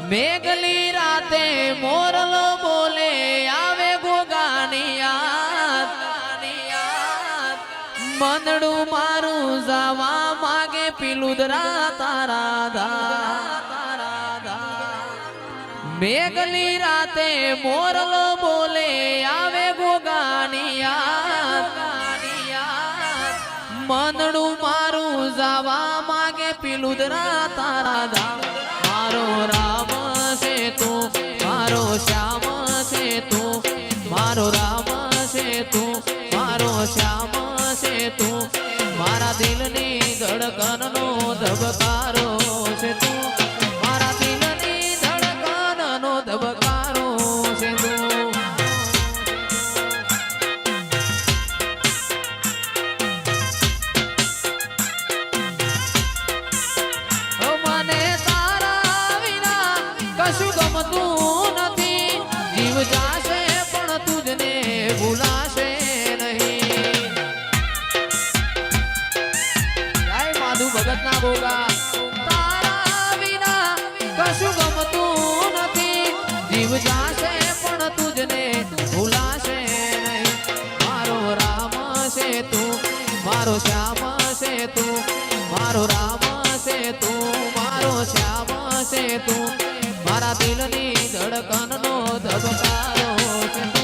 મેઘલી રાતે મોરલો બોલે આવે ગોગાની યાદ મનડું મારું જવા માગે પિલુદરા તારા ધા મેઘલી રાતે મોરલો બોલે આવે ગોગાની યાદ મનડું મારું જવા માગે પિલુદરા તારા ધા મારો રામ છે તું મારો શ્યામ છે તું મારો રામ છે તું મારો શ્યામ છે તું મારા દિલની ધડકનનો ધબકારો છે તું મારા દિલની ધડકનનો ધબકારો છે તું કશું ગમતું નથી જીવ જાશે પણ તુજને ભૂલાશે નહીં જય માધુ ભગત ના ગોગા તારા વિના કશું ગમતું નથી જીવ જાશે પણ તુજને ભૂલાશે નહીં મારો રામ છે તું મારો શ્યામ છે તું મારો રામ છે તું મારો શ્યામ છે તું મારા દિલની ધડકનનો ધબકારો છે